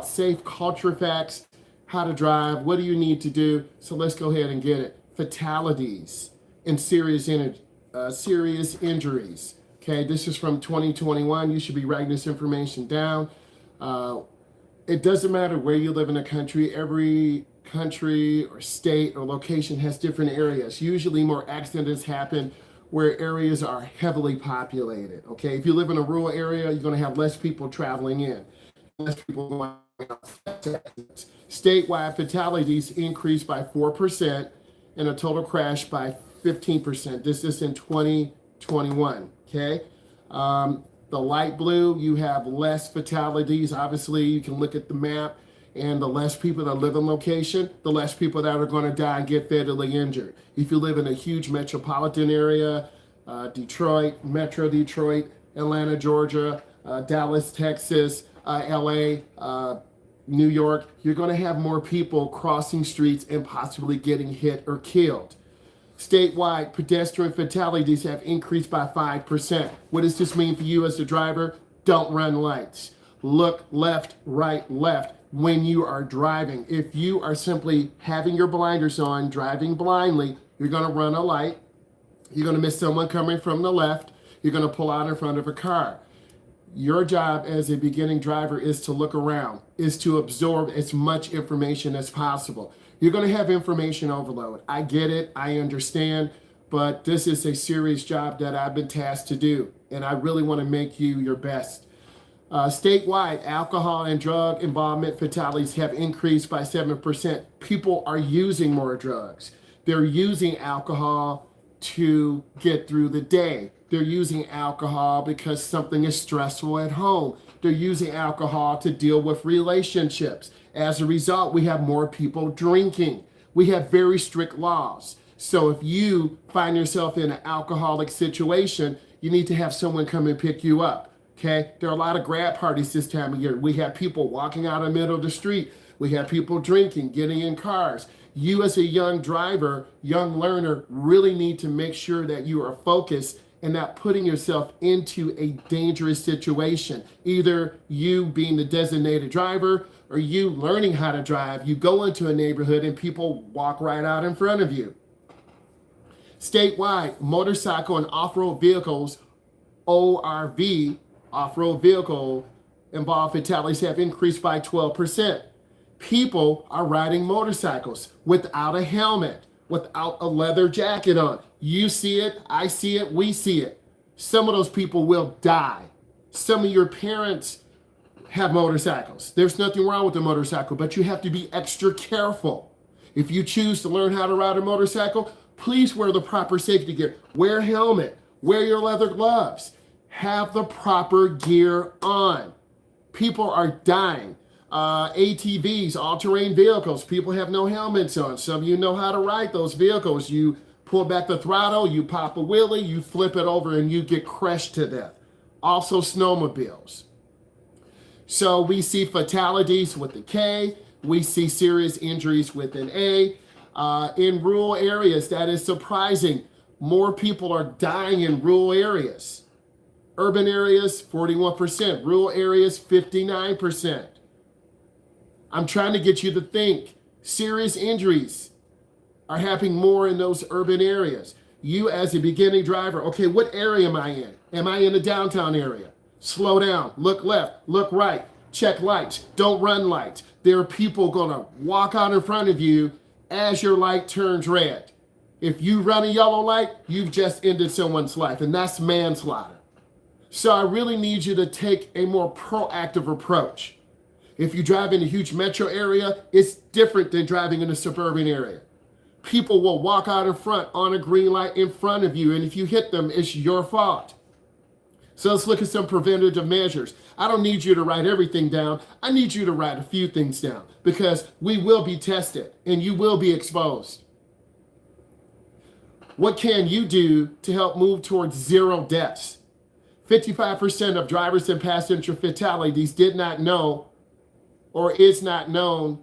safe culture facts, how to drive, what do you need to do. So let's go ahead and get it. Fatalities and serious injuries. Okay, this is from 2021. You should be writing this information down. Uh, it doesn't matter where you live in the country. Every country or state or location has different areas. Usually more accidents happen where areas are heavily populated. Okay, if you live in a rural area, you're going to have less people traveling in, less people going out. Statewide fatalities increased by 4% and a total crash by 15%. This is in 2021. Okay. The light blue, you have less fatalities. Obviously, you can look at the map, and the less people that live in location, the less people that are going to die and get fatally injured. If you live in a huge metropolitan area, Detroit, Metro Detroit, Atlanta, Georgia, Dallas, Texas, LA, New York, you're going to have more people crossing streets and possibly getting hit or killed. Statewide, pedestrian fatalities have increased by 5%. What does this mean for you as a driver? Don't run lights. Look left, right, left when you are driving. If you are simply having your blinders on, driving blindly, you're going to run a light. You're going to miss someone coming from the left. You're going to pull out in front of a car. Your job as a beginning driver is to look around, is to absorb as much information as possible. You're going to have information overload. I get it. I understand. But this is a serious job that I've been tasked to do. And I really want to make you your best. Statewide, alcohol and drug involvement fatalities have increased by 7%. People are using more drugs. They're using alcohol to get through the day. They're using alcohol because something is stressful at home. They're using alcohol to deal with relationships. As a result, we have more people drinking. We have very strict laws. So if you find yourself in an alcoholic situation, you need to have someone come and pick you up. Okay? There are a lot of grab parties this time of year. We have people walking out in the middle of the street. We have people drinking, getting in cars. You as a young driver, young learner, really need to make sure that you are focused and not putting yourself into a dangerous situation. Either you being the designated driver or you learning how to drive. You go into a neighborhood and people walk right out in front of you. Statewide, motorcycle and off-road vehicles, ORV, off-road vehicle involved fatalities have increased by 12%. People are riding motorcycles without a helmet, without a leather jacket on. You see it, I see it, we see it. Some of those people will die. Some of your parents have motorcycles. There's nothing wrong with the motorcycle, but you have to be extra careful. If you choose to learn how to ride a motorcycle, please wear the proper safety gear. Wear a helmet, wear your leather gloves, have the proper gear on. People are dying. ATVs, all-terrain vehicles, people have no helmets on. Some of you know how to ride those vehicles. You pull back the throttle, you pop a wheelie, you flip it over, and you get crushed to death. Also snowmobiles. So we see fatalities with the K. We see serious injuries with an A. In rural areas, that is surprising. More people are dying in rural areas. Urban areas, 41%. Rural areas, 59%. I'm trying to get you to think. Serious injuries are happening more in those urban areas. You as a beginning driver, okay, what area am I in? Am I in the downtown area? Slow down, look left, look right, check lights, don't run lights. There are people gonna walk out in front of you as your light turns red. If you run a yellow light, you've just ended someone's life, and that's manslaughter. So I really need you to take a more proactive approach. If you drive in a huge metro area, it's different than driving in a suburban area. People will walk out in front on a green light in front of you, and if you hit them, it's your fault. So let's look at some preventative measures. I don't need you to write everything down. I need you to write a few things down because we will be tested and you will be exposed. What can you do to help move towards zero deaths? 55% of drivers and passenger fatalities did not know or is not known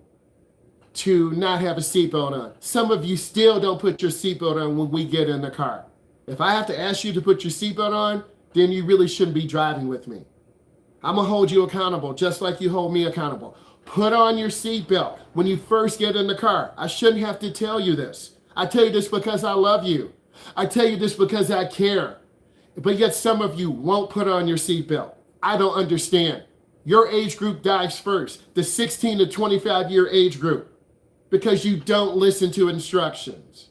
to not have a seatbelt on. Some of you still don't put your seatbelt on when we get in the car. If I have to ask you to put your seatbelt on, then you really shouldn't be driving with me. I'm gonna hold you accountable just like you hold me accountable. Put on your seatbelt when you first get in the car. I shouldn't have to tell you this. I tell you this because I love you. I tell you this because I care. But yet some of you won't put on your seatbelt. I don't understand. Your age group dies first, the 16 to 25-year age group, because you don't listen to instructions.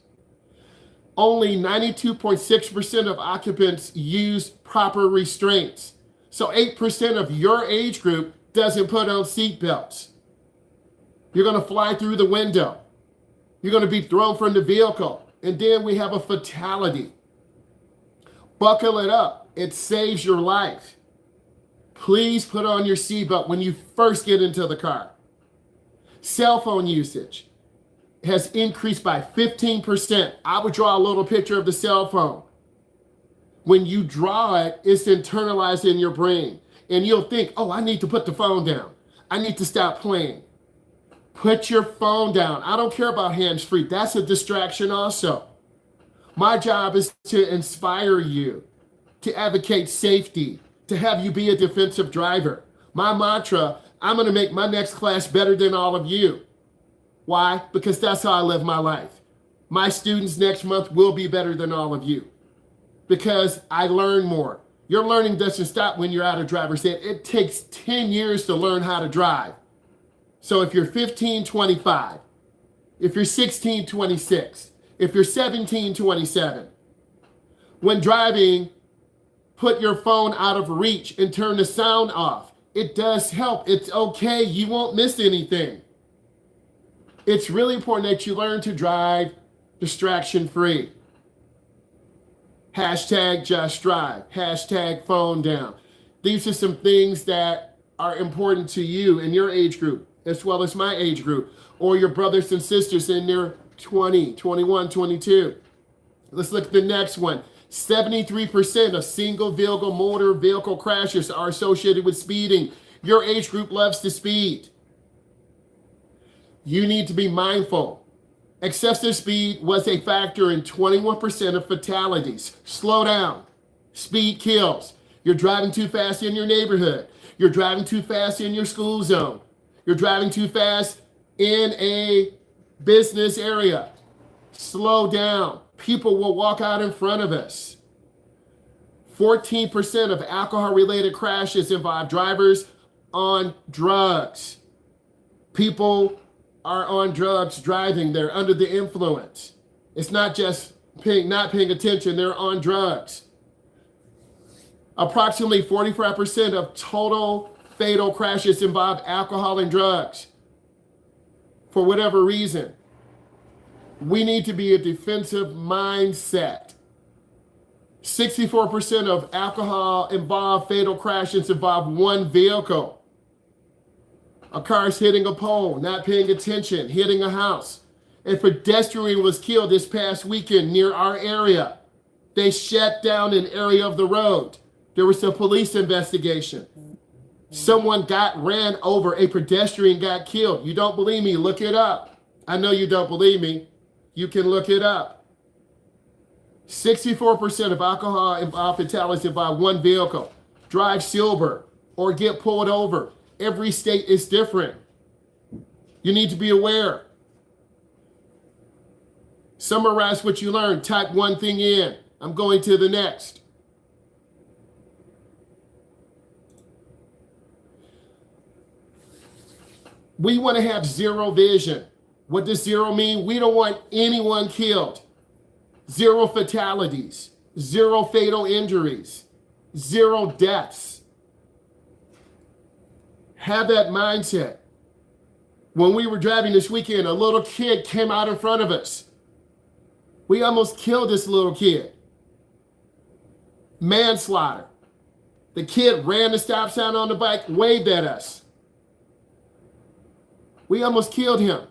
Only 92.6% of occupants use proper restraints. So 8% of your age group doesn't put on seatbelts. You're going to fly through the window. You're going to be thrown from the vehicle. And then we have a fatality. Buckle it up. It saves your life. Please put on your seatbelt when you first get into the car. Cell phone usage has increased by 15%. I would draw a little picture of the cell phone. When you draw it, it's internalized in your brain. And you'll think, oh, I need to put the phone down. I need to stop playing. Put your phone down. I don't care about hands-free. That's a distraction also. My job is to inspire you, to advocate safety, to have you be a defensive driver. My mantra, I'm going to make my next class better than all of you. Why? Because that's how I live my life. My students next month will be better than all of you because I learn more. Your learning doesn't stop when you're out of driver's ed. It takes 10 years to learn how to drive. So if you're 15, 25, if you're 16, 26, if you're 17, 27, when driving, put your phone out of reach and turn the sound off. It does help. It's okay. You won't miss anything. It's really important that you learn to drive distraction-free. Hashtag just drive. Hashtag phone down. These are some things that are important to you in your age group, as well as my age group, or your brothers and sisters in their 20, 21, 22. Let's look at the next one. 73% of single vehicle motor vehicle crashes are associated with speeding. Your age group loves to speed. You need to be mindful. Excessive speed was a factor in 21% of fatalities. Slow down. Speed kills. You're driving too fast in your neighborhood. You're driving too fast in your school zone. You're driving too fast in a business area. Slow down. People will walk out in front of us. 14% of alcohol-related crashes involve drivers on drugs. People are on drugs driving. They're under the influence. It's not just not paying attention. They're on drugs. Approximately 45% of total fatal crashes involve alcohol and drugs. For whatever reason, we need to be a defensive mindset. 64% of alcohol-involved fatal crashes involve one vehicle. A car is hitting a pole, not paying attention, hitting a house. A pedestrian was killed this past weekend near our area. They shut down an area of the road. There was a police investigation. Someone ran over, a pedestrian got killed. You don't believe me? Look it up. I know you don't believe me. You can look it up. 64% of alcohol-involved fatalities involve one vehicle. Drive sober or get pulled over. Every state is different. You need to be aware. Summarize what you learned. Type one thing in. I'm going to the next. We want to have zero vision. What does zero mean? We don't want anyone killed. Zero fatalities. Zero fatal injuries. Zero deaths. Have that mindset. When we were driving this weekend, a little kid came out in front of us. We almost killed this little kid. Manslaughter. The kid ran the stop sign on the bike, waved at us. We almost killed him.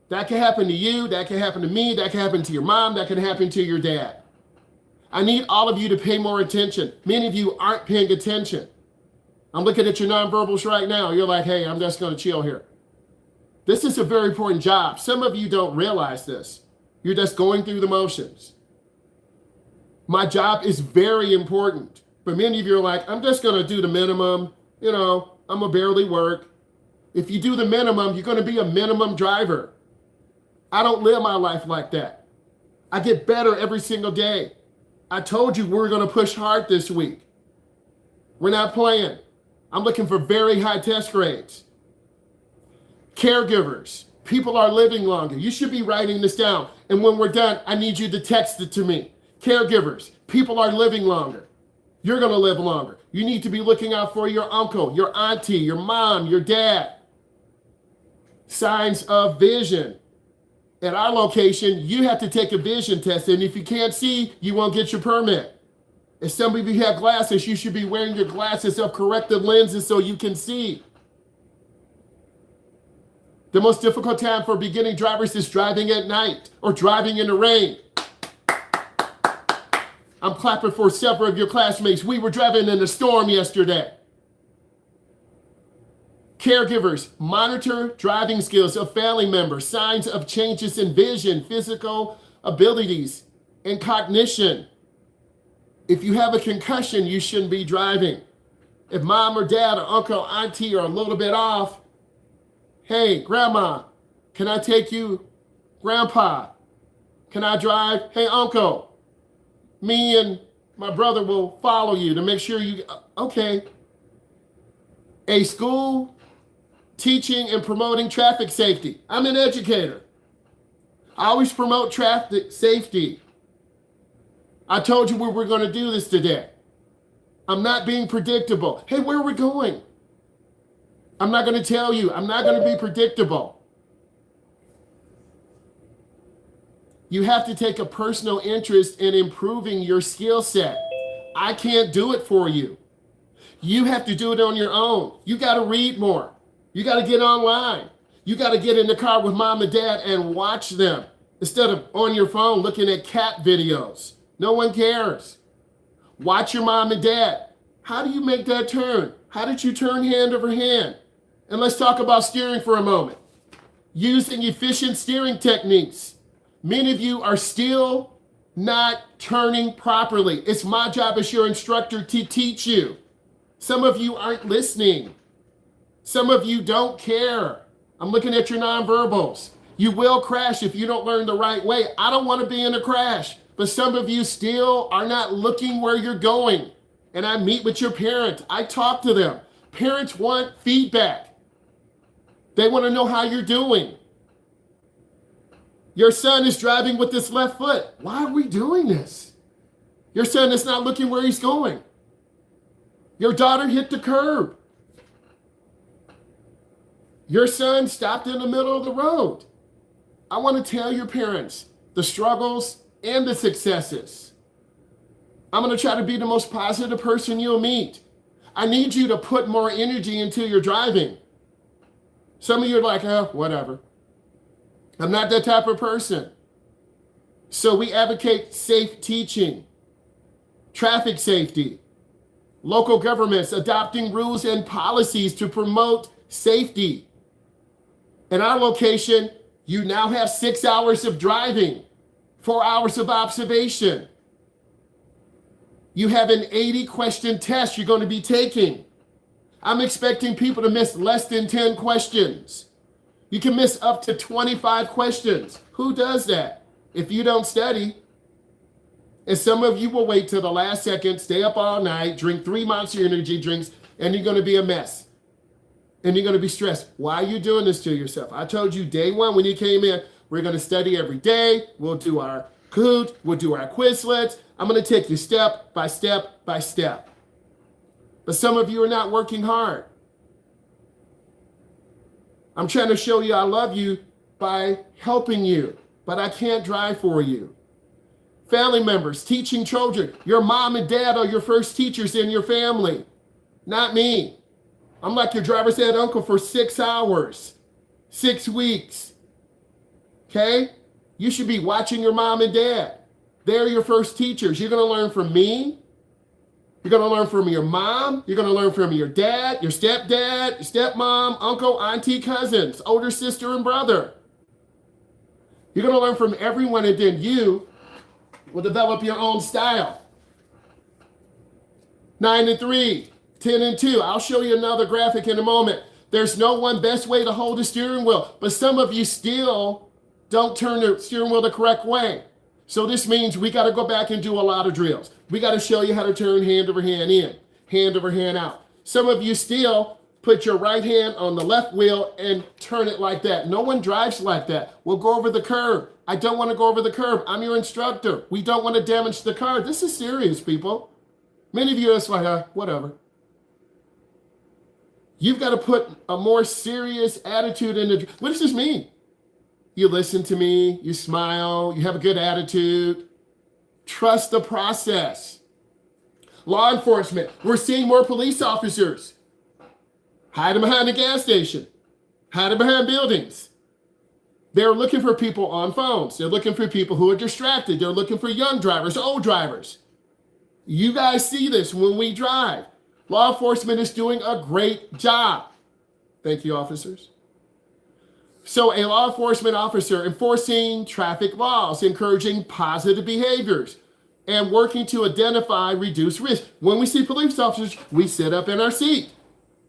That can happen to you, that can happen to me, that can happen to your mom, that can happen to your dad. I need all of you to pay more attention. Many of you aren't paying attention. I'm looking at your nonverbals right now. You're like, hey, I'm just going to chill here. This is a very important job. Some of you don't realize this. You're just going through the motions. My job is very important. But many of you are like, I'm just going to do the minimum. I'm going to barely work. If you do the minimum, you're going to be a minimum driver. I don't live my life like that. I get better every single day. I told you we're going to push hard this week. We're not playing. I'm looking for very high test grades. Caregivers, people are living longer. You should be writing this down. And when we're done, I need you to text it to me. Caregivers, people are living longer. You're going to live longer. You need to be looking out for your uncle, your auntie, your mom, your dad. Signs of vision. At our location, you have to take a vision test. And if you can't see, you won't get your permit. If some of you have glasses, you should be wearing your glasses of corrective lenses so you can see. The most difficult time for beginning drivers is driving at night or driving in the rain. I'm clapping for several of your classmates. We were driving in a storm yesterday. Caregivers, monitor driving skills of family members, signs of changes in vision, physical abilities, and cognition. If you have a concussion, you shouldn't be driving. If mom or dad or uncle or auntie are a little bit off, hey, grandma, can I take you? Grandpa, can I drive? Hey, uncle, me and my brother will follow you to make sure you, okay. A school teaching and promoting traffic safety. I'm an educator. I always promote traffic safety. I told you we were going to do this today. I'm not being predictable. Hey, where are we going? I'm not going to tell you. I'm not going to be predictable. You have to take a personal interest in improving your skill set. I can't do it for you. You have to do it on your own. You got to read more. You got to get online. You got to get in the car with mom and dad and watch them instead of on your phone looking at cat videos. No one cares. Watch your mom and dad. How do you make that turn? How did you turn hand over hand? And let's talk about steering for a moment. Using efficient steering techniques. Many of you are still not turning properly. It's my job as your instructor to teach you. Some of you aren't listening. Some of you don't care. I'm looking at your nonverbals. You will crash if you don't learn the right way. I don't want to be in a crash, but some of you still are not looking where you're going. And I meet with your parent. I talk to them. Parents want feedback. They want to know how you're doing. Your son is driving with his left foot. Why are we doing this? Your son is not looking where he's going. Your daughter hit the curb. Your son stopped in the middle of the road. I want to tell your parents the struggles and the successes. I'm going to try to be the most positive person you'll meet. I need you to put more energy into your driving. Some of you are like, oh, whatever. I'm not that type of person. So we advocate safe teaching, traffic safety, local governments adopting rules and policies to promote safety. In our location, you now have 6 hours of driving, 4 hours of observation. You have an 80-question test you're going to be taking. I'm expecting people to miss less than 10 questions. You can miss up to 25 questions. Who does that? If you don't study. And some of you will wait till the last second, stay up all night, drink 3 Monster Energy drinks, and you're going to be a mess. And you're going to be stressed. Why are you doing this to yourself? I told you day one when you came in, we're going to study every day. We'll do our Kahoot. We'll do our Quizlets. I'm going to take you step by step by step. But some of you are not working hard. I'm trying to show you I love you by helping you, but I can't drive for you. Family members, teaching children. Your mom and dad are your first teachers in your family, not me. I'm like your driver's ed uncle for 6 hours, 6 weeks. Okay? You should be watching your mom and dad. They're your first teachers. You're going to learn from me. You're going to learn from your mom. You're going to learn from your dad, your stepdad, your stepmom, uncle, auntie, cousins, older sister, and brother. You're going to learn from everyone, and then you will develop your own style. 9 and 3, 10 and 2. I'll show you another graphic in a moment. There's no one best way to hold the steering wheel, but some of you still don't turn the steering wheel the correct way. So this means we got to go back and do a lot of drills. We got to show you how to turn hand over hand in, hand over hand out. Some of you still put your right hand on the left wheel and turn it like that. No one drives like that. We'll go over the curb. I don't want to go over the curb. I'm your instructor. We don't want to damage the car. This is serious, people. Many of you are just like, whatever. You've got to put a more serious attitude in it. What does this mean? You listen to me, you smile, you have a good attitude. Trust the process. Law enforcement, we're seeing more police officers hiding behind the gas station, hiding behind buildings. They're looking for people on phones. They're looking for people who are distracted. They're looking for young drivers, old drivers. You guys see this when we drive. Law enforcement is doing a great job. Thank you, officers. So a law enforcement officer enforcing traffic laws, encouraging positive behaviors, and working to identify reduced risk. When we see police officers, we sit up in our seat.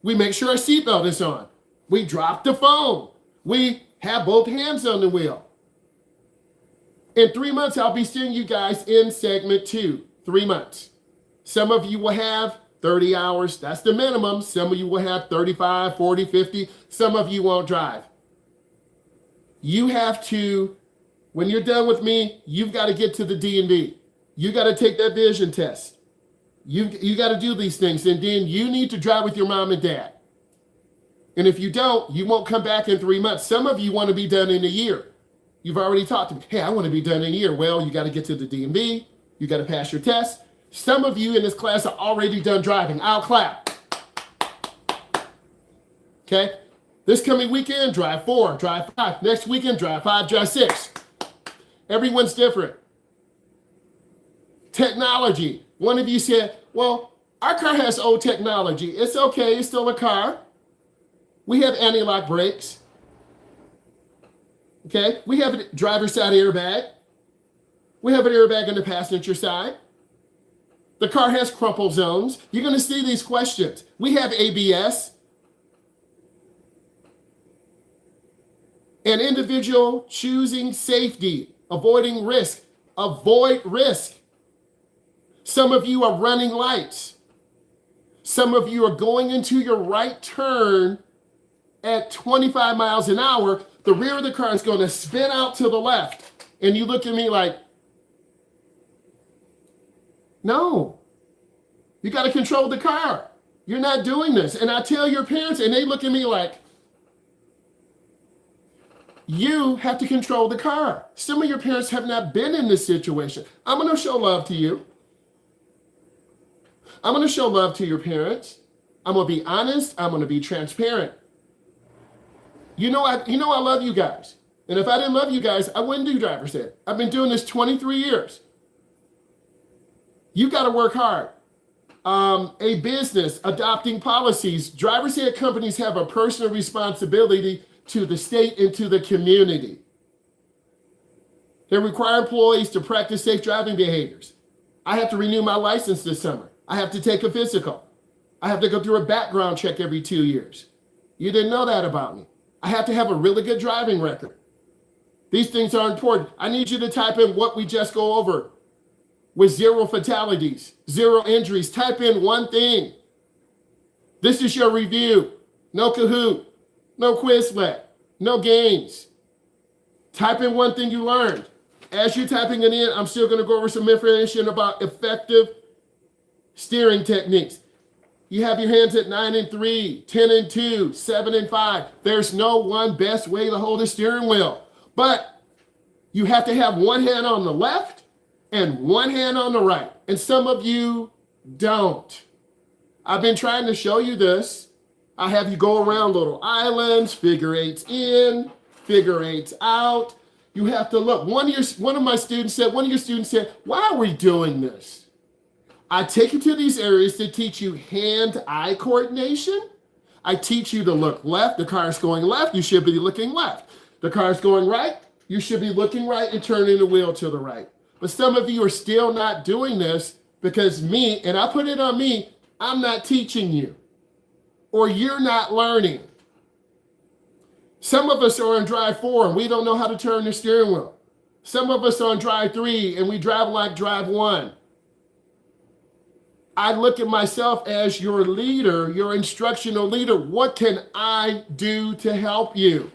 We make sure our seatbelt is on. We drop the phone. We have both hands on the wheel. In 3 months, I'll be seeing you guys in segment 2, 3 months. Some of you will have 30 hours. That's the minimum. Some of you will have 35, 40, 50. Some of you won't drive. You have to, when you're done with me, you've got to get to the D&B. You got to take that vision test. You got to do these things, and then you need to drive with your mom and dad. And if you don't, you won't come back in 3 months. Some of you want to be done in a year. You've already talked to me. Hey, I want to be done in a year. Well, you got to get to the D&B. You got to pass your test. Some of you in this class are already done driving. I'll clap. Okay? This coming weekend, drive 4, drive 5. Next weekend, drive 5, drive 6. Everyone's different. Technology. One of you said, well, our car has old technology. It's okay, it's still a car. We have anti-lock brakes. Okay, we have a driver's side airbag. We have an airbag on the passenger side. The car has crumple zones. You're gonna see these questions. We have ABS. An individual choosing safety, avoiding risk. Avoid risk. Some of you are running lights. Some of you are going into your right turn at 25 miles an hour. The rear of the car is going to spin out to the left. And you look at me like, no, you got to control the car. You're not doing this. And I tell your parents, and they look at me like, you have to control the car. Some of your parents have not been in this situation. I'm going to show love to you. I'm going to show love to your parents. I'm going to be honest. I'm going to be transparent. You know I love you guys. And if I didn't love you guys, I wouldn't do driver's ed. I've been doing this 23 years. You got to work hard. A business, adopting policies. Driver's ed companies have a personal responsibility to the state and to the community. They require employees to practice safe driving behaviors. I have to renew my license this summer. I have to take a physical. I have to go through a background check every 2 years. You didn't know that about me. I have to have a really good driving record. These things are important. I need you to type in what we just go over. With 0 fatalities, 0 injuries, type in one thing. This is your review. No Kahoot, no Quizlet, no games. Type in one thing you learned. As you're typing it in, I'm still going to go over some information about effective steering techniques. You have your hands at 9 and 3, 10 and 2, 7 and 5. There's no one best way to hold a steering wheel. But you have to have one hand on the left and one hand on the right. And some of you don't. I've been trying to show you this. I have you go around little islands, figure eights in, figure eights out. You have to look. One of your students said, why are we doing this? I take you to these areas to teach you hand-eye coordination. I teach you to look left. The car is going left. You should be looking left. The car is going right. You should be looking right and turning the wheel to the right. But some of you are still not doing this because me, and I put it on me, I'm not teaching you. Or you're not learning. Some of us are on drive 4 and we don't know how to turn the steering wheel. Some of us are on drive 3 and we drive like drive 1. I look at myself as your leader, your instructional leader. What can I do to help you?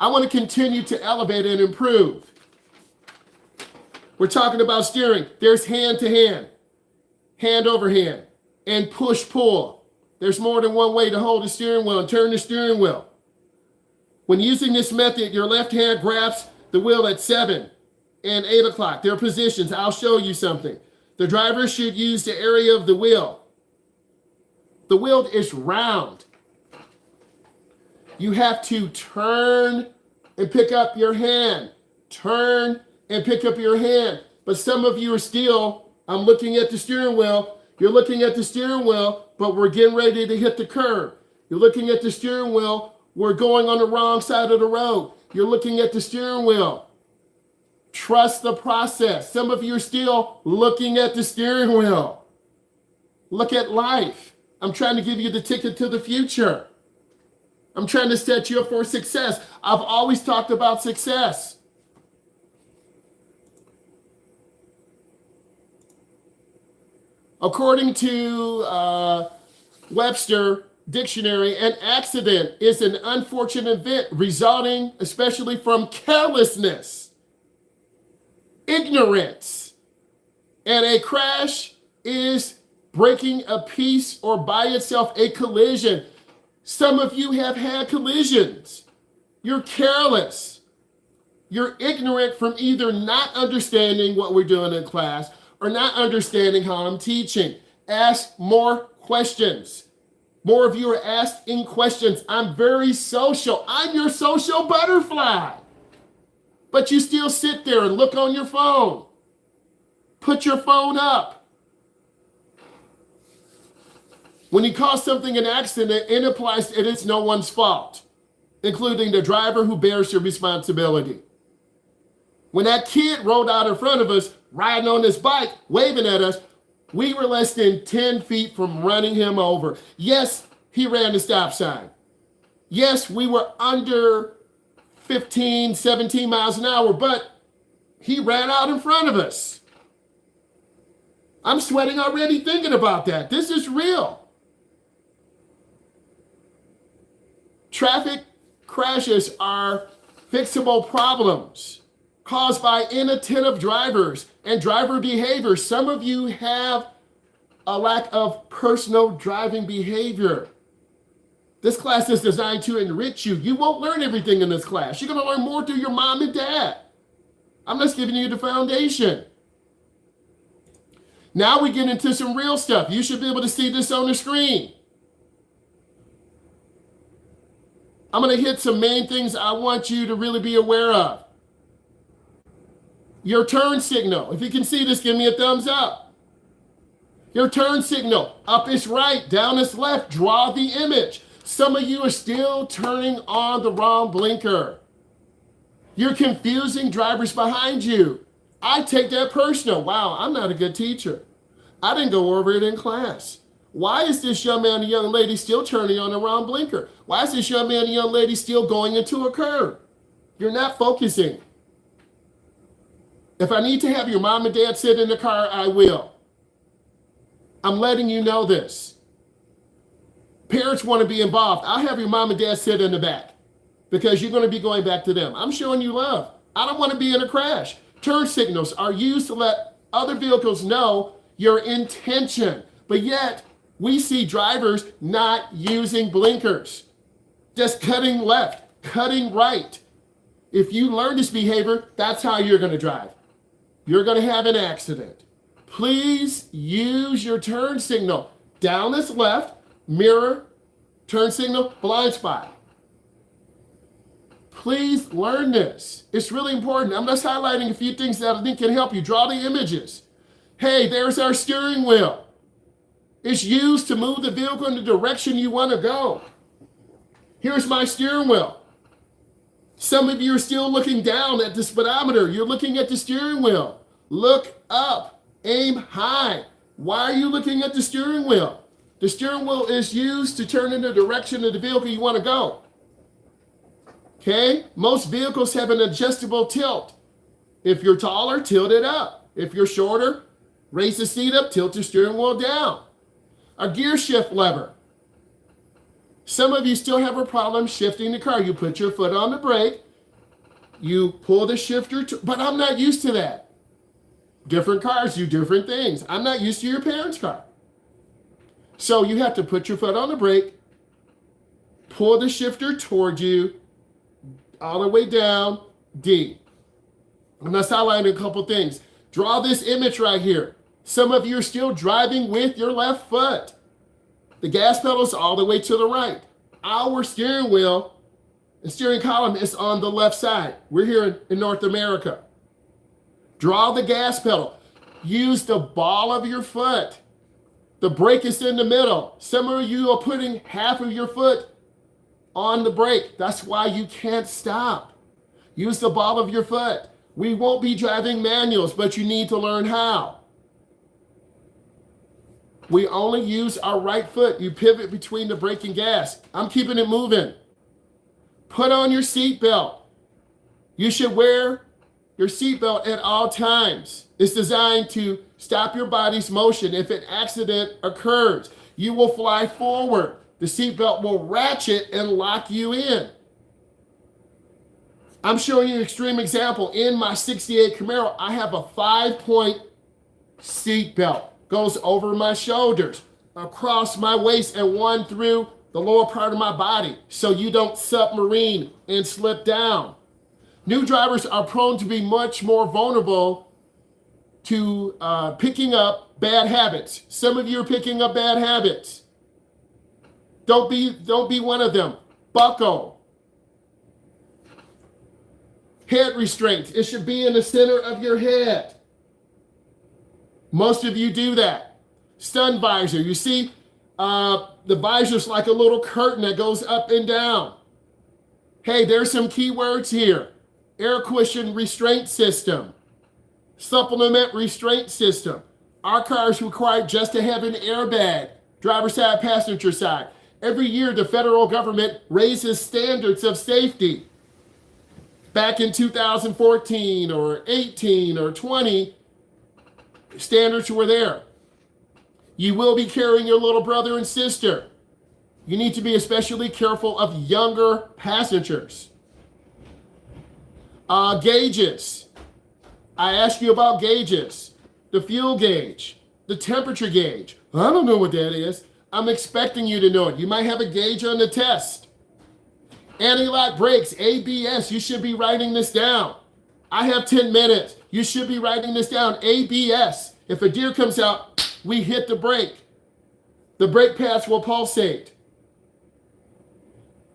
I want to continue to elevate and improve. We're talking about steering. There's hand to hand, hand over hand, and push pull. There's more than one way to hold the steering wheel and turn the steering wheel. When using this method, your left hand grabs the wheel at 7 and 8 o'clock. Their positions. I'll show you something. The driver should use the area of the wheel. The wheel is round. You have to turn and pick up your hand. Turn and pick up your hand. But some of you are still, I'm looking at the steering wheel. You're looking at the steering wheel, but we're getting ready to hit the curb. You're looking at the steering wheel. We're going on the wrong side of the road. You're looking at the steering wheel. Trust the process. Some of you are still looking at the steering wheel. Look at life. I'm trying to give you the ticket to the future. I'm trying to set you up for success. I've always talked about success. According to Webster Dictionary, an accident is an unfortunate event resulting especially from carelessness, ignorance, and a crash is breaking a piece or by itself a collision. Some of you have had collisions. You're careless. You're ignorant from either not understanding what we're doing in class or not understanding how I'm teaching. Ask more questions. More of you are asking questions. I'm very social. I'm your social butterfly. But you still sit there and look on your phone. Put your phone up. When you call something an accident, it implies that it's no one's fault, including the driver who bears the responsibility. When that kid rolled out in front of us, riding on his bike, waving at us, we were less than 10 feet from running him over. Yes, he ran the stop sign. Yes, we were under 15, 17 miles an hour, but he ran out in front of us. I'm sweating already thinking about that. This is real. Traffic crashes are fixable problems caused by inattentive drivers and driver behavior. Some of you have a lack of personal driving behavior. This class is designed to enrich you. You won't learn everything in this class. You're going to learn more through your mom and dad. I'm just giving you the foundation. Now we get into some real stuff. You should be able to see this on the screen. I'm going to hit some main things I want you to really be aware of. Your turn signal. If you can see this, give me a thumbs up. Your turn signal. Up is right, down is left. Draw the image. Some of you are still turning on the wrong blinker. You're confusing drivers behind you. I take that personal. Wow, I'm not a good teacher. I didn't go over it in class. Why is this young man and young lady still turning on the wrong blinker? Why is this young man and young lady still going into a curve? You're not focusing. If I need to have your mom and dad sit in the car, I will. I'm letting you know this. Parents want to be involved. I'll have your mom and dad sit in the back because you're going to be going back to them. I'm showing you love. I don't want to be in a crash. Turn signals are used to let other vehicles know your intention, but yet we see drivers not using blinkers, just cutting left, cutting right. If you learn this behavior, that's how you're going to drive. You're going to have an accident. Please use your turn signal. Down is left, mirror, turn signal, blind spot. Please learn this. It's really important. I'm just highlighting a few things that I think can help you. Draw the images. Hey, there's our steering wheel. It's used to move the vehicle in the direction you want to go. Here's my steering wheel. Some of you are still looking down at the speedometer. You're looking at the steering wheel. Look up. Aim high. Why are you looking at the steering wheel? The steering wheel is used to turn in the direction of the vehicle you want to go. Okay? Most vehicles have an adjustable tilt. If you're taller, tilt it up. If you're shorter, raise the seat up, tilt the steering wheel down. A gear shift lever. Some of you still have a problem shifting the car. You put your foot on the brake, you pull the shifter, but I'm not used to that. Different cars do different things. I'm not used to your parents' car. So you have to put your foot on the brake, pull the shifter toward you, all the way down, D. And let's highlight a couple things. Draw this image right here. Some of you are still driving with your left foot. The gas pedal is all the way to the right. Our steering wheel and steering column is on the left side. We're here in North America. Draw the gas pedal. Use the ball of your foot. The brake is in the middle. Some of you are putting half of your foot on the brake. That's why you can't stop. Use the ball of your foot. We won't be driving manuals, but you need to learn how. We only use our right foot. You pivot between the brake and gas. I'm keeping it moving. Put on your seatbelt. You should wear your seatbelt at all times. It's designed to stop your body's motion. If an accident occurs, you will fly forward. The seatbelt will ratchet and lock you in. I'm showing you an extreme example. In my 68 Camaro, I have a 5-point seatbelt. Goes over my shoulders, across my waist, and one through the lower part of my body, so you don't submarine and slip down. New drivers are prone to be much more vulnerable to picking up bad habits. Some of you are picking up bad habits. Don't be one of them. Buckle. Head restraints. It should be in the center of your head. Most of you do that. Stun visor. You see, the visor's like a little curtain that goes up and down. Hey, there's some key words here. Air cushion restraint system. Supplement restraint system. Our cars require just to have an airbag. Driver side, passenger side. Every year, the federal government raises standards of safety. Back in 2014 or 18 or 20, standards were there. You will be carrying your little brother and sister. You need to be especially careful of younger passengers. Gauges. I asked you about gauges. The fuel gauge, the temperature gauge. I don't know what that is. I'm expecting you to know it. You might have a gauge on the test. Anti-lock brakes, ABS. You should be writing this down. I have 10 minutes. You should be writing this down. ABS. If a deer comes out, we hit the brake. The brake pads will pulsate.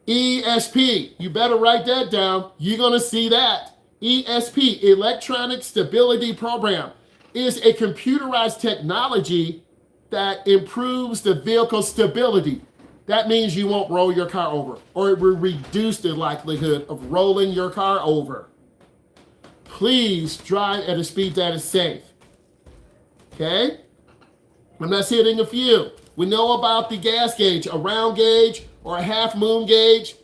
ESP. You better write that down. You're going to see that. ESP, Electronic Stability Program, is a computerized technology that improves the vehicle's stability. That means you won't roll your car over, or it will reduce the likelihood of rolling your car over. Please drive at a speed that is safe. Okay? I'm not hitting a few. We know about the gas gauge, a round gauge or a half moon gauge.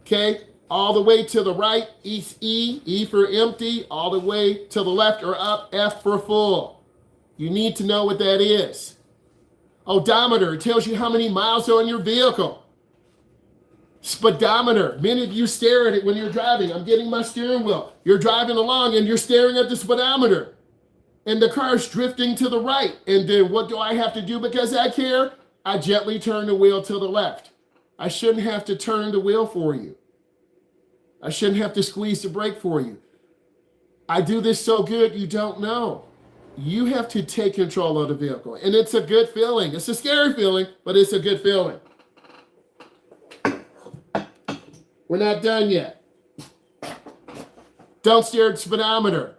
Okay? All the way to the right, E for empty, all the way to the left or up, F for full. You need to know what that is. Odometer, it tells you how many miles are on your vehicle. Speedometer, many of you stare at it when you're driving. I'm getting my steering wheel. You're driving along and you're staring at the speedometer. And the car's drifting to the right. And then what do I have to do because I care? I gently turn the wheel to the left. I shouldn't have to turn the wheel for you. I shouldn't have to squeeze the brake for you. I do this so good you don't know. You have to take control of the vehicle. And it's a good feeling. It's a scary feeling, but it's a good feeling. We're not done yet. Don't stare at the speedometer.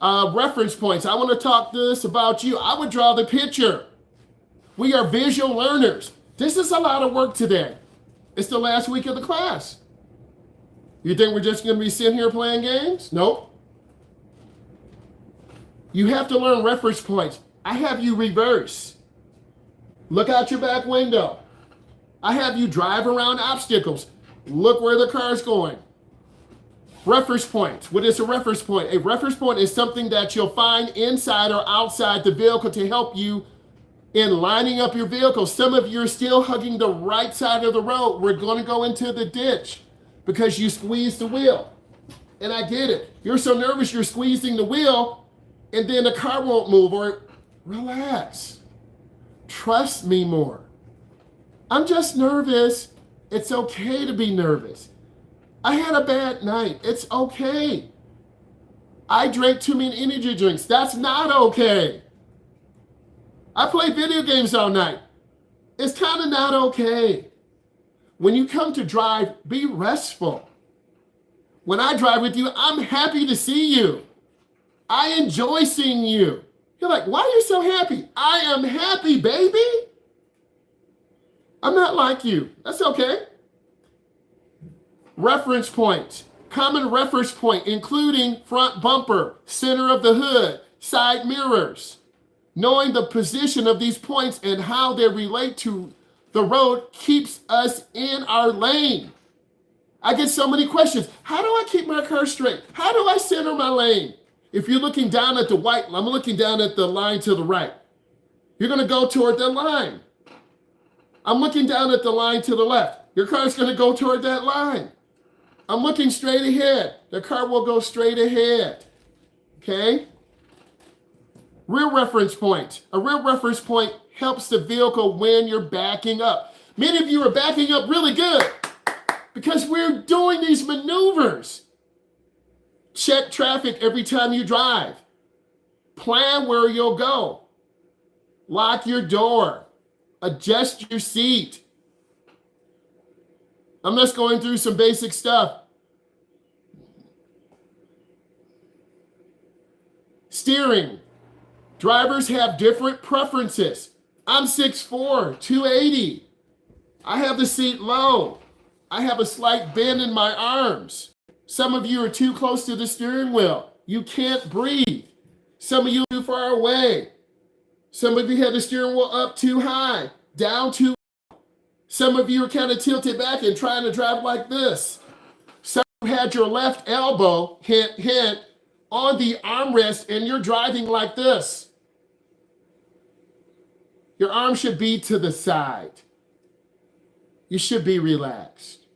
Reference points. I want to talk this about you. I would draw the picture. We are visual learners. This is a lot of work today. It's the last week of the class. You think we're just going to be sitting here playing games? Nope. You have to learn reference points. I have you reverse. Look out your back window. I have you drive around obstacles. Look where the car's going. Reference points. What is a reference point? A reference point is something that you'll find inside or outside the vehicle to help you in lining up your vehicle. Some of you are still hugging the right side of the road. We're going to go into the ditch because you squeezed the wheel. And I get it. You're so nervous you're squeezing the wheel and then the car won't move. Or relax. Trust me more. I'm just nervous. It's okay to be nervous. I had a bad night. It's okay. I drank too many energy drinks. That's not okay. I play video games all night. It's kind of not okay. When you come to drive, be restful. When I drive with you, I'm happy to see you. I enjoy seeing you. You're like, why are you so happy? I am happy, baby. I'm not like you. That's okay. Reference points. Common reference point, including front bumper, center of the hood, side mirrors. Knowing the position of these points and how they relate to the road keeps us in our lane. I get so many questions. How do I keep my car straight? How do I center my lane? If you're looking down at the white, I'm looking down at the line to the right. You're going to go toward the line. I'm looking down at the line to the left. Your car's going to go toward that line. I'm looking straight ahead. The car will go straight ahead. Okay? Rear reference point. A rear reference point helps the vehicle when you're backing up. Many of you are backing up really good because we're doing these maneuvers. Check traffic every time you drive. Plan where you'll go. Lock your door. Adjust your seat. I'm just going through some basic stuff. Steering. Drivers have different preferences. I'm 6'4", 280. I have the seat low. I have a slight bend in my arms. Some of you are too close to the steering wheel. You can't breathe. Some of you are too far away. Some of you have the steering wheel up too high, down too low. Some of you are kind of tilted back and trying to drive like this. Some of you had your left elbow, hint, hint, on the armrest and you're driving like this. Your arm should be to the side. You should be relaxed.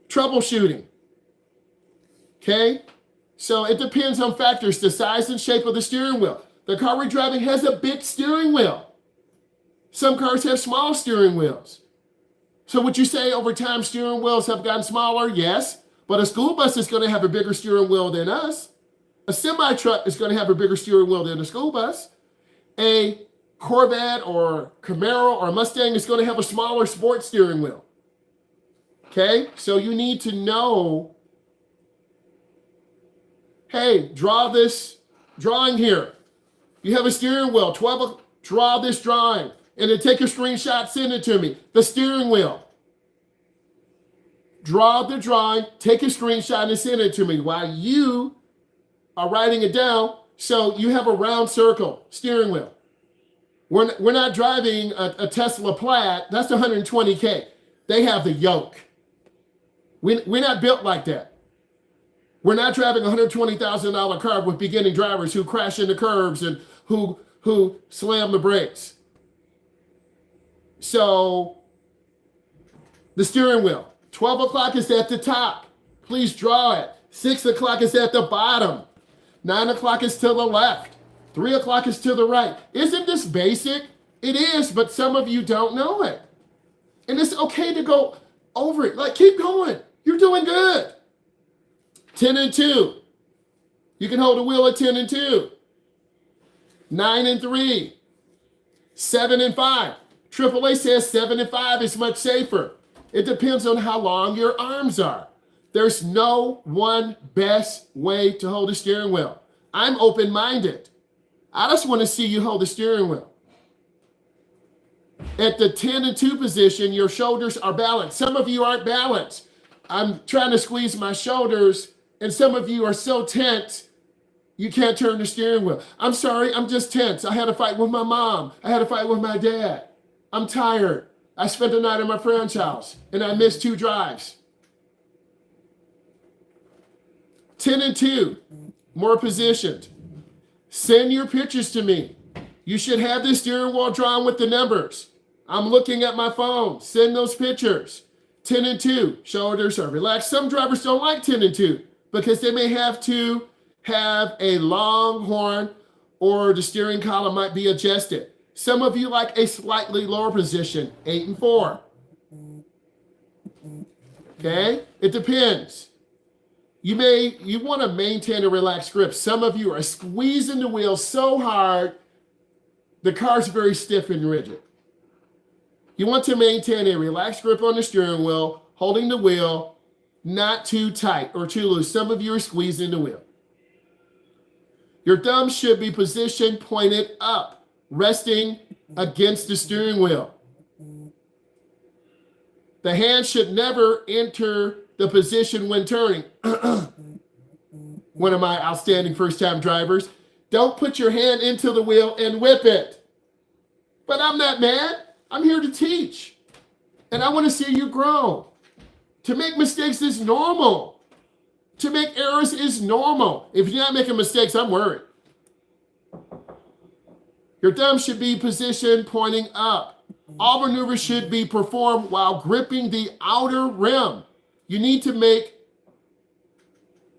Troubleshooting. Okay? So it depends on factors, the size and shape of the steering wheel. The car we're driving has a big steering wheel. Some cars have small steering wheels. So would you say over time steering wheels have gotten smaller? Yes. But a school bus is going to have a bigger steering wheel than us. A semi-truck is going to have a bigger steering wheel than a school bus. A Corvette or Camaro or Mustang is going to have a smaller sports steering wheel. Okay? So you need to know, hey, draw this drawing here. You have a steering wheel, draw this drawing, and then take a screenshot, send it to me. The steering wheel. Draw the drawing, take a screenshot, and send it to me while you are writing it down. So you have a round circle steering wheel. We're not driving a Tesla Plaid. That's 120K. They have the yoke. We're not built like that. We're not driving a $120,000 car with beginning drivers who crash into curbs and who slam the brakes. So the steering wheel, 12 o'clock is at the top. Please draw it. 6 o'clock is at the bottom. 9 o'clock is to the left. 3 o'clock is to the right. Isn't this basic? It is, but some of you don't know it. And it's okay to go over it. Like, keep going. You're doing good. 10 and 2. You can hold the wheel at 10 and 2. 9 and 3. 7 and 5. AAA says 7 and 5 is much safer. It depends on how long your arms are. There's no one best way to hold a steering wheel. I'm open-minded. I just want to see you hold the steering wheel. At the 10 and 2 position, your shoulders are balanced. Some of you aren't balanced. I'm trying to squeeze my shoulders, and some of you are so tense, You can't turn the steering wheel. I'm sorry, I'm just tense. I had a fight with my mom. I had a fight with my dad. I'm tired. I spent the night at my friend's house and I missed 2 drives. 10 and 2, more positioned. Send your pictures to me. You should have the steering wheel drawn with the numbers. I'm looking at my phone. Send those pictures. 10 and 2, shoulders are relaxed. Some drivers don't like 10 and 2 because they may have to have a long horn or the steering column might be adjusted. Some of you like a slightly lower position, 8 and 4. Okay, it depends. You want to maintain a relaxed grip. Some of you are squeezing the wheel so hard, the car's very stiff and rigid. You want to maintain a relaxed grip on the steering wheel, holding the wheel, not too tight or too loose. Some of you are squeezing the wheel. Your thumb should be positioned pointed up, resting against the steering wheel. The hand should never enter the position when turning. One of my outstanding first-time drivers. Don't put your hand into the wheel and whip it. But I'm not mad. I'm here to teach. And I want to see you grow. To make mistakes is normal. To make errors is normal. If you're not making mistakes, I'm worried. Your thumb should be positioned pointing up. All maneuvers should be performed while gripping the outer rim. You need to make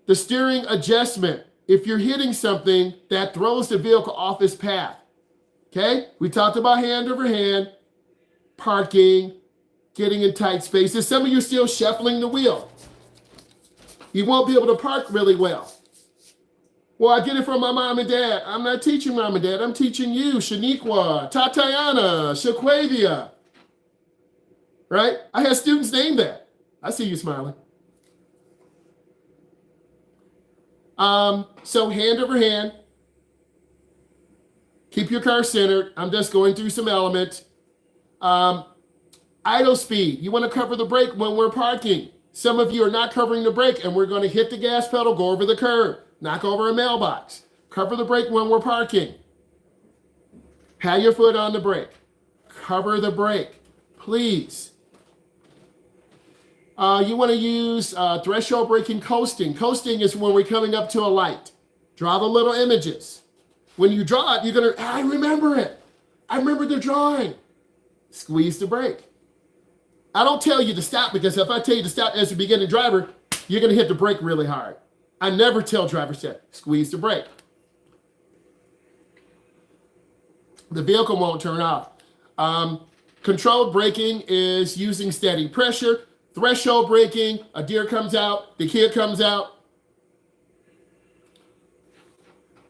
the steering adjustment if you're hitting something that throws the vehicle off its path. Okay? We talked about hand over hand, parking, getting in tight spaces. Some of you are still shuffling the wheel. You won't be able to park really well. Well, I get it from my mom and dad. I'm not teaching mom and dad. I'm teaching you, Shaniqua, Tatiana, Shaquavia. Right? I had students named that. I see you smiling. So hand over hand. Keep your car centered. I'm just going through some elements. Idle speed. You want to cover the brake when we're parking. Some of you are not covering the brake and we're going to hit the gas pedal, go over the curb, knock over a mailbox. Cover the brake when we're parking. Have your foot on the brake. Cover the brake, please. You want to use threshold braking coasting. Coasting is when we're coming up to a light. Draw the little images. When you draw it, you're going to, I remember it. I remember the drawing. Squeeze the brake. I don't tell you to stop because if I tell you to stop as a beginning driver, you're going to hit the brake really hard. I never tell drivers to squeeze the brake. The vehicle won't turn off. Controlled braking is using steady pressure. Threshold braking, a deer comes out, the kid comes out.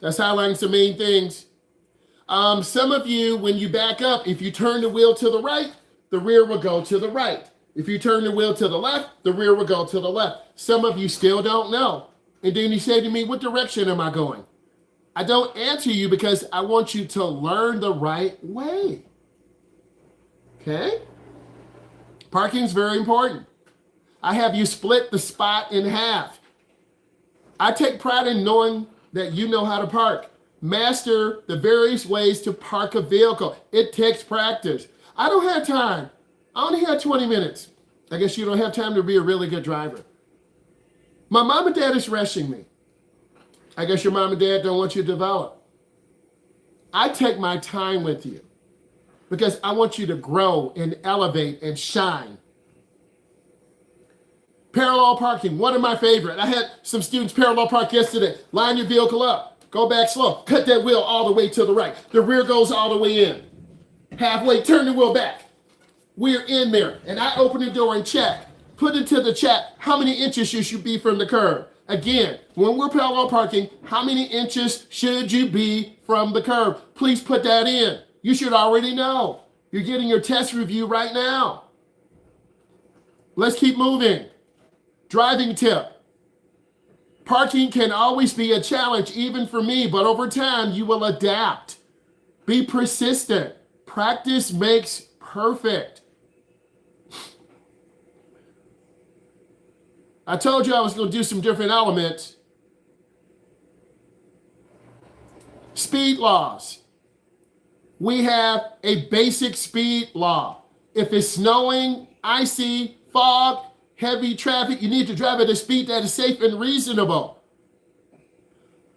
That's highlighting some main things. Some of you, when you back up, if you turn the wheel to the right, the rear will go to the right. If you turn the wheel to the left, the rear will go to the left. Some of you still don't know. And then you say to me, what direction am I going? I don't answer you because I want you to learn the right way. Okay? Parking is very important. I have you split the spot in half. I take pride in knowing that you know how to park. Master the various ways to park a vehicle. It takes practice. I don't have time. I only have 20 minutes. I guess you don't have time to be a really good driver. My mom and dad is rushing me. I guess your mom and dad don't want you to develop. I take my time with you because I want you to grow and elevate and shine. Parallel parking, one of my favorite. I had some students parallel park yesterday. Line your vehicle up. Go back slow. Cut that wheel all the way to the right. The rear goes all the way in. Halfway, turn the wheel back. We're in there. And I open the door and check. Put into the chat how many inches you should be from the curb. Again, when we're parallel parking, how many inches should you be from the curb? Please put that in. You should already know. You're getting your test review right now. Let's keep moving. Driving tip. Parking can always be a challenge, even for me, but over time, you will adapt. Be persistent. Practice makes perfect. I told you I was going to do some different elements. Speed laws. We have a basic speed law. If it's snowing, icy, fog, heavy traffic, you need to drive at a speed that is safe and reasonable.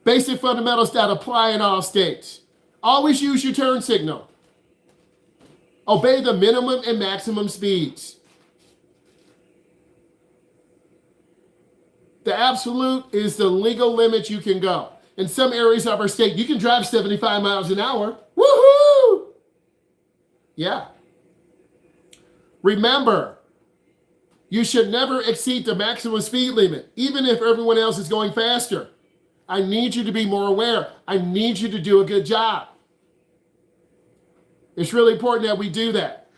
Basic fundamentals that apply in all states. Always use your turn signal. Obey the minimum and maximum speeds. The absolute is the legal limit you can go. In some areas of our state, you can drive 75 miles an hour. Woohoo! Yeah. Remember, you should never exceed the maximum speed limit, even if everyone else is going faster. I need you to be more aware. I need you to do a good job. It's really important that we do that.